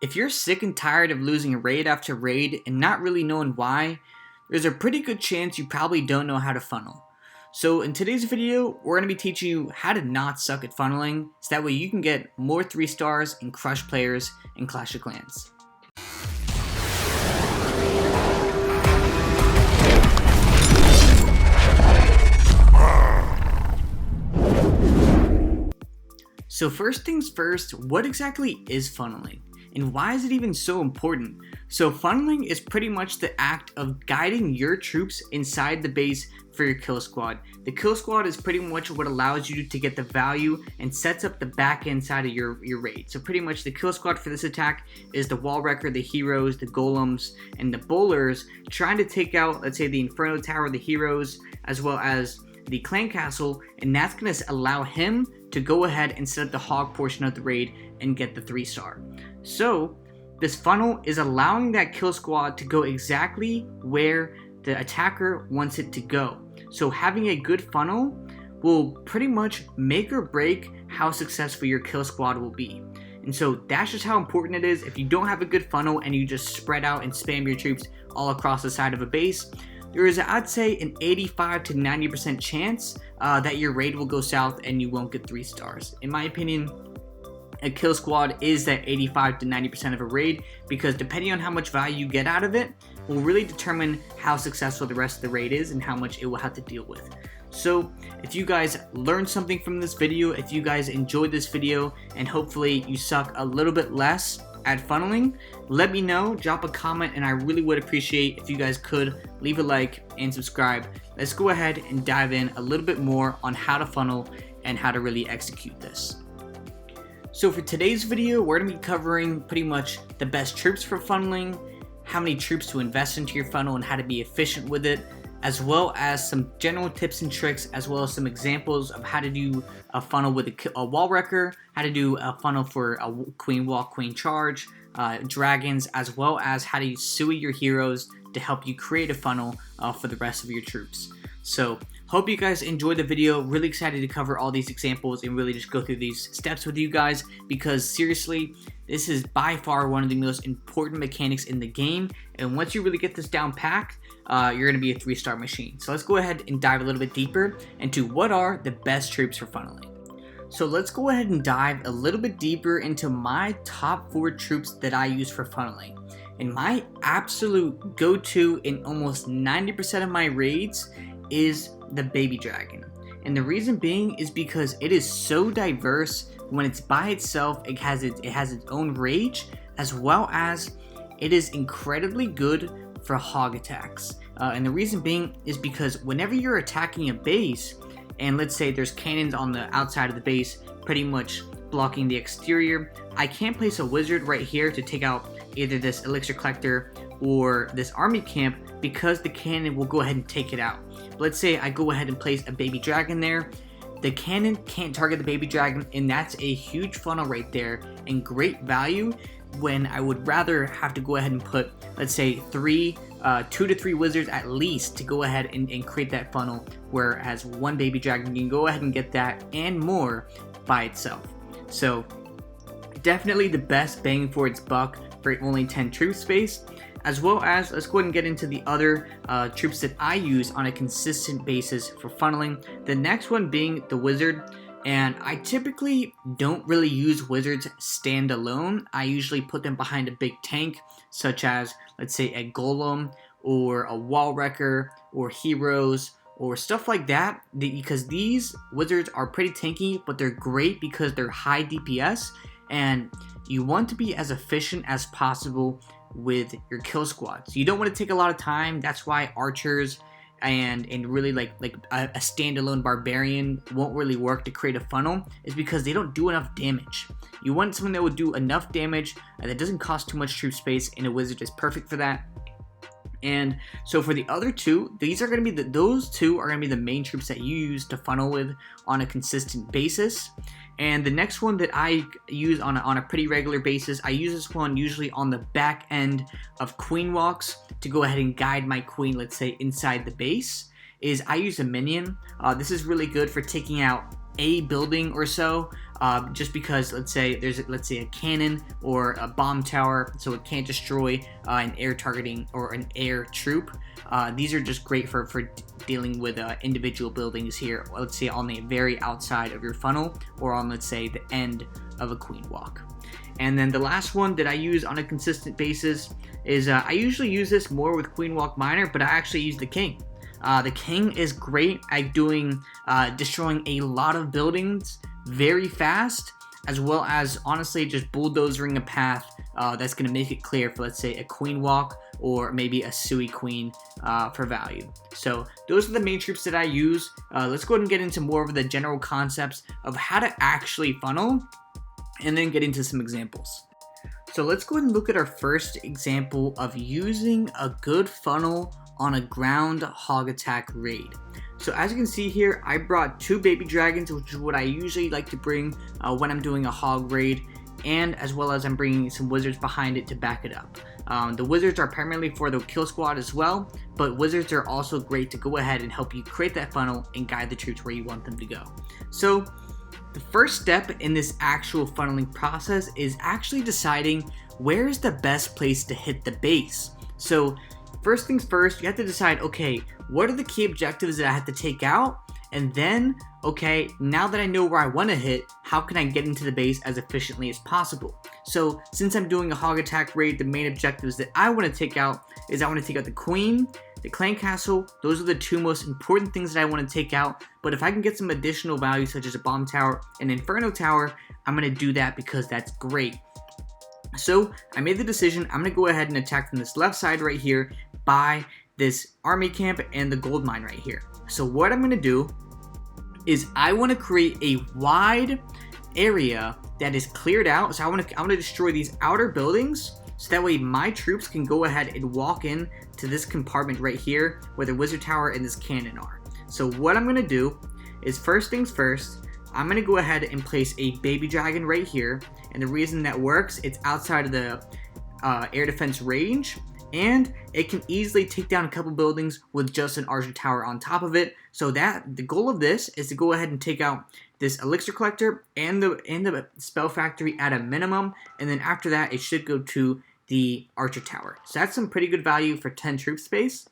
If you're sick and tired of losing raid after raid and not really knowing why, there's a pretty good chance you probably don't know how to funnel. So in today's video, we're going to be teaching you how to not suck at funneling, so that way you can get more 3 stars and crush players in Clash of Clans. So first things first, what exactly is funneling? And why is it even so important? So funneling is pretty much the act of guiding your troops inside the base for your kill squad. The kill squad is pretty much what allows you to get the value and sets up the back end side of your raid. So pretty much the kill squad for this attack is the wall wrecker, the heroes, the golems, and the bowlers trying to take out, let's say, the inferno tower, the heroes, as well as the clan castle, and that's going to allow him to go ahead and set up the hog portion of the raid and get the 3-star. So this funnel is allowing that kill squad to go exactly where the attacker wants it to go. So having a good funnel will pretty much make or break how successful your kill squad will be. And so that's just how important it is. If you don't have a good funnel and you just spread out and spam your troops all across the side of a base, there is, I'd say, an 85 to 90% chance that your raid will go south and you won't get 3 stars. In my opinion, a kill squad is that 85 to 90% of a raid, because depending on how much value you get out of it will really determine how successful the rest of the raid is and how much it will have to deal with. So if you guys learned something from this video, if you guys enjoyed this video, and hopefully you suck a little bit less at funneling, let me know, drop a comment, and I really would appreciate if you guys could leave a like and subscribe. Let's go ahead and dive in a little bit more on how to funnel and how to really execute this. So for today's video, we're going to be covering pretty much the best troops for funneling, how many troops to invest into your funnel and how to be efficient with it, as well as some general tips and tricks, as well as some examples of how to do a funnel with a wall wrecker, how to do a funnel for a queen walk, queen charge, dragons, as well as how to sui your heroes to help you create a funnel for the rest of your troops. So hope you guys enjoyed the video. Really excited to cover all these examples and really just go through these steps with you guys, because seriously, this is by far one of the most important mechanics in the game, and once you really get this down packed, you're going to be a 3-star machine. So let's go ahead and dive a little bit deeper into what are the best troops for funneling. So let's go ahead and dive a little bit deeper into my top 4 troops that I use for funneling. And my absolute go-to in almost 90% of my raids is the baby dragon. And the reason being is because it is so diverse. When it's by itself, it has its own rage, as well as it is incredibly good for hog attacks. And the reason being is because whenever you're attacking a base, and let's say there's cannons on the outside of the base pretty much blocking the exterior, I can't place a wizard right here to take out either this elixir collector or this army camp, because the cannon will go ahead and take it out. Let's say I go ahead and place a baby dragon there. The cannon can't target the baby dragon, and that's a huge funnel right there and great value, when I would rather have to go ahead and put, let's say, 2 to 3 wizards at least to go ahead and create that funnel, whereas one baby dragon, you can go ahead and get that and more by itself. So definitely the best bang for its buck for only 10 troop space, as well as, let's go ahead and get into the other troops that I use on a consistent basis for funneling. The next one being the wizard. And I typically don't really use wizards standalone. I usually put them behind a big tank, such as, let's say, a golem or a wall wrecker or heroes or stuff like that, because these wizards are pretty tanky, but they're great because they're high DPS, and you want to be as efficient as possible with your kill squad. So you don't want to take a lot of time. That's why archers and really like a standalone barbarian won't really work to create a funnel, is because they don't do enough damage. You want someone that would do enough damage that doesn't cost too much troop space, and a wizard is perfect for that. And so for the other two, these are going to be those two are going to be the main troops that you use to funnel with on a consistent basis. And the next one that I use on a pretty regular basis, I use this one usually on the back end of queen walks to go ahead and guide my queen, let's say, inside the base, is I use a minion. This is really good for taking out a building or so just because let's say there's a cannon or a bomb tower, so it can't destroy an air targeting or an air troop. These are just great for dealing with individual buildings here, let's say on the very outside of your funnel or on, let's say, the end of a queen walk. And then the last one that I use on a consistent basis is I usually use this more with queen walk miner, but I actually use the king. The king is great at destroying a lot of buildings very fast, as well as honestly just bulldozering a path that's going to make it clear for, let's say, a queen walk or maybe a Sui queen for value. So those are the main troops that I use. Let's go ahead and get into more of the general concepts of how to actually funnel and then get into some examples. So let's go ahead and look at our first example of using a good funnel on a ground hog attack raid. So as you can see here, I brought 2 baby dragons, which is what I usually like to bring when I'm doing a hog raid, and as well as I'm bringing some wizards behind it to back it up. The wizards are primarily for the kill squad as well, but wizards are also great to go ahead and help you create that funnel and guide the troops where you want them to go. So the first step in this actual funneling process is actually deciding where is the best place to hit the base. So first things first, you have to decide, okay, what are the key objectives that I have to take out? And then, okay, now that I know where I want to hit, how can I get into the base as efficiently as possible? So since I'm doing a hog attack raid, the main objectives that I want to take out is I want to take out the queen, the clan castle. Those are the 2 most important things that I want to take out. But if I can get some additional value, such as a bomb tower and inferno tower, I'm going to do that because that's great. So I made the decision, I'm going to go ahead and attack from this left side right here by this army camp and the gold mine right here. So what I'm going to do is I want to create a wide area that is cleared out. So I want to destroy these outer buildings, so that way my troops can go ahead and walk in to this compartment right here where the wizard tower and this cannon are. So what I'm going to do is, first things first, I'm going to go ahead and place a baby dragon right here. And the reason that works, it's outside of the air defense range, and it can easily take down a couple buildings with just an archer tower on top of it. So that the goal of this is to go ahead and take out this elixir collector and the spell factory at a minimum, and then after that it should go to the archer tower. So that's some pretty good value for 10 troop space.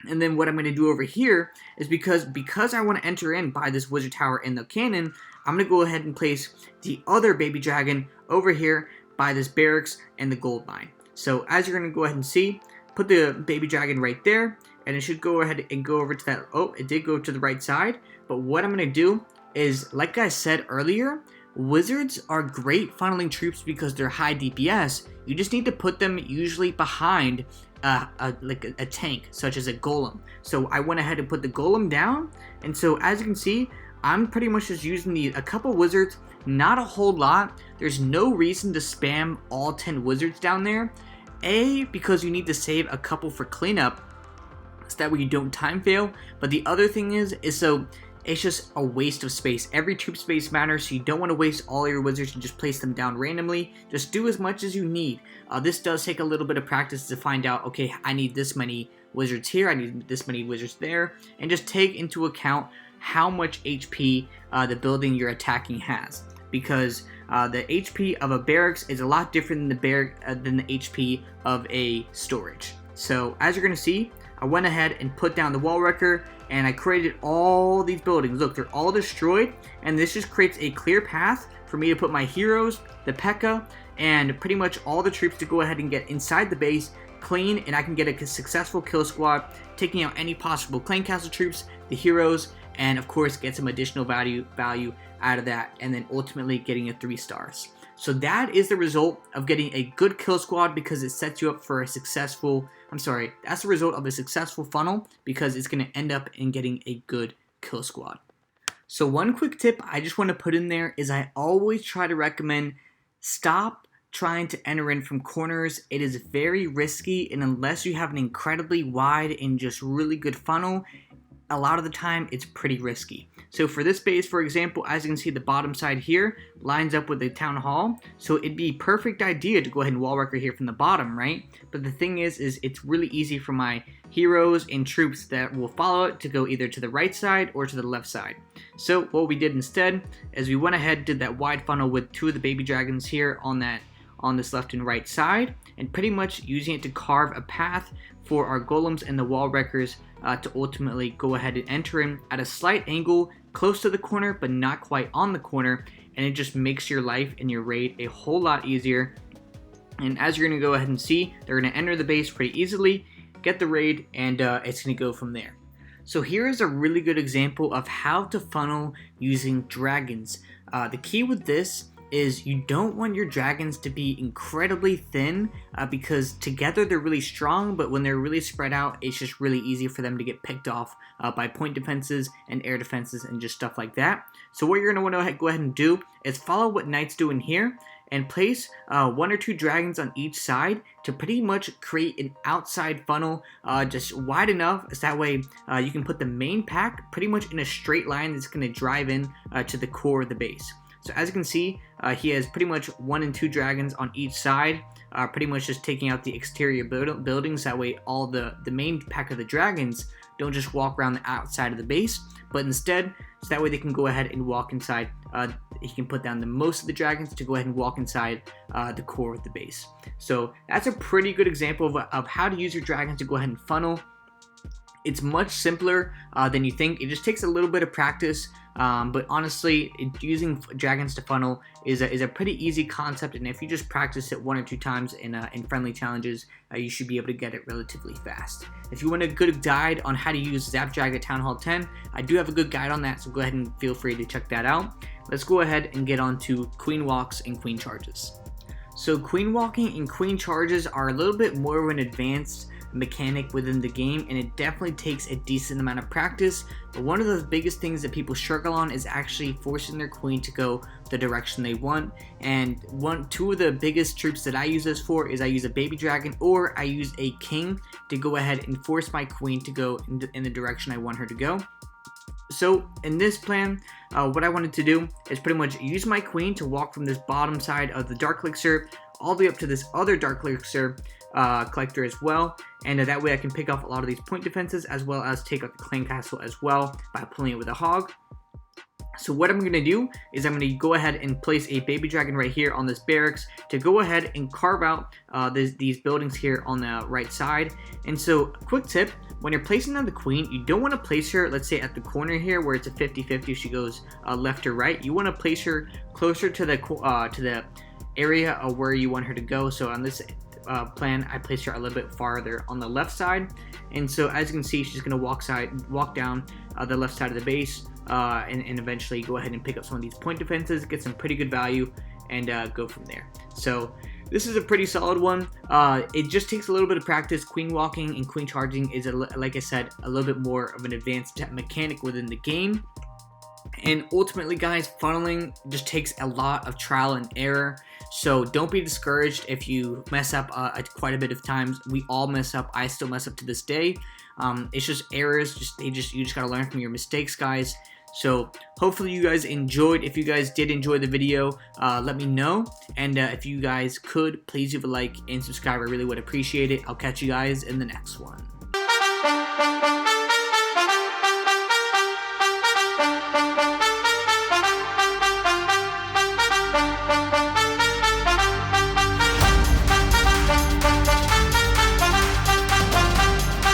And then what I'm going to do over here is because I want to enter in by this wizard tower and the cannon, I'm going to go ahead and place the other baby dragon over here by this barracks and the gold mine. So as you're going to go ahead and see, put the baby dragon right there, and it should go ahead and go over to that. Oh, it did go to the right side. But what I'm going to do is, like I said earlier, wizards are great funneling troops because they're high DPS. You just need to put them usually behind a tank, such as a golem. So I went ahead and put the golem down, and so as you can see, I'm pretty much just using a couple wizards, not a whole lot. There's no reason to spam all 10 wizards down there. Because you need to save a couple for cleanup, so that way you don't time fail. But the other thing is so it's just a waste of space. Every troop space matters, so you don't want to waste all your wizards and just place them down randomly. Just do as much as you need. This does take a little bit of practice to find out, okay, I need this many wizards here, I need this many wizards there, and just take into account how much HP the building you're attacking has. Because the HP of a barracks is a lot different than the HP of a storage. So as you're going to see, I went ahead and put down the wall wrecker, and I created all these buildings. Look, they're all destroyed, and this just creates a clear path for me to put my heroes, the P.E.K.K.A, and pretty much all the troops to go ahead and get inside the base clean, and I can get a successful kill squad, taking out any possible clan castle troops, the heroes, and of course get some additional value out of that, and then ultimately getting a 3 stars. So that is the result of getting a good kill squad, because it sets you up for a successful, that's the result of a successful funnel, because it's going to end up in getting a good kill squad. So one quick tip I just want to put in there is I always try to recommend stop trying to enter in from corners. It is very risky, and unless you have an incredibly wide and just really good funnel, a lot of the time it's pretty risky. So for this base, for example, as you can see, the bottom side here lines up with the town hall, so it'd be perfect idea to go ahead and wall wrecker here from the bottom, right? But the thing is it's really easy for my heroes and troops that will follow it to go either to the right side or to the left side. So what we did instead is we went ahead, did that wide funnel with 2 of the baby dragons here on this left and right side, and pretty much using it to carve a path for our golems and the wall wreckers to ultimately go ahead and enter in at a slight angle close to the corner but not quite on the corner, and it just makes your life and your raid a whole lot easier. And as you're going to go ahead and see, they're going to enter the base pretty easily, get the raid, and it's going to go from there. So here is a really good example of how to funnel using dragons. The key with this is you don't want your dragons to be incredibly thin because together they're really strong, but when they're really spread out, it's just really easy for them to get picked off by point defenses and air defenses and just stuff like that. So what you're going to want to go ahead and do is follow what Knight's doing here and place 1 or 2 dragons on each side to pretty much create an outside funnel just wide enough so that way you can put the main pack pretty much in a straight line that's going to drive in to the core of the base. So as you can see, he has pretty much 1 and 2 dragons on each side, pretty much just taking out the exterior buildings. That way all the main pack of the dragons don't just walk around the outside of the base, but instead, so that way they can go ahead and walk inside. He can put down most of the dragons to go ahead and walk inside the core of the base. So that's a pretty good example of how to use your dragons to go ahead and funnel. It's much simpler than you think. It just takes a little bit of practice, but honestly, using dragons to funnel is a pretty easy concept, and if you just practice it 1 or 2 times in friendly challenges, you should be able to get it relatively fast. If you want a good guide on how to use Zapdrag at Town Hall 10, I do have a good guide on that, so go ahead and feel free to check that out. Let's go ahead and get on to Queen Walks and Queen Charges. So Queen Walking and Queen Charges are a little bit more of an advanced mechanic within the game, and it definitely takes a decent amount of practice, but one of the biggest things that people struggle on is actually forcing their queen to go the direction they want. And 2 of the biggest troops that I use this for is I use a baby dragon or I use a king to go ahead and force my queen to go in the direction I want her to go. So in this plan, what I wanted to do is pretty much use my queen to walk from this bottom side of the Dark Elixir all the way up to this other Dark Elixir collector as well, and that way I can pick off a lot of these point defenses as well as take out the clan castle as well by pulling it with a hog. So what I'm going to do is I'm going to go ahead and place a baby dragon right here on this barracks to go ahead and carve out these buildings here on the right side. And so quick tip, when you're placing down the queen, you don't want to place her, let's say at the corner here where it's a 50-50 if she goes left or right. You want to place her closer to the area of where you want her to go. So on this plan, I placed her a little bit farther on the left side, and so as you can see, she's going to walk down the left side of the base, and eventually go ahead and pick up some of these point defenses, get some pretty good value, and go from there. So this is a pretty solid one. It just takes a little bit of practice. Queen walking and queen charging is, like I said, a little bit more of an advanced mechanic within the game. And ultimately, guys, funneling just takes a lot of trial and error. So don't be discouraged if you mess up quite a bit of times. We all mess up. I still mess up to this day. It's just errors. You just gotta learn from your mistakes, guys. So hopefully you guys enjoyed. If you guys did enjoy the video, let me know. And if you guys could, please leave a like and subscribe. I really would appreciate it. I'll catch you guys in the next one.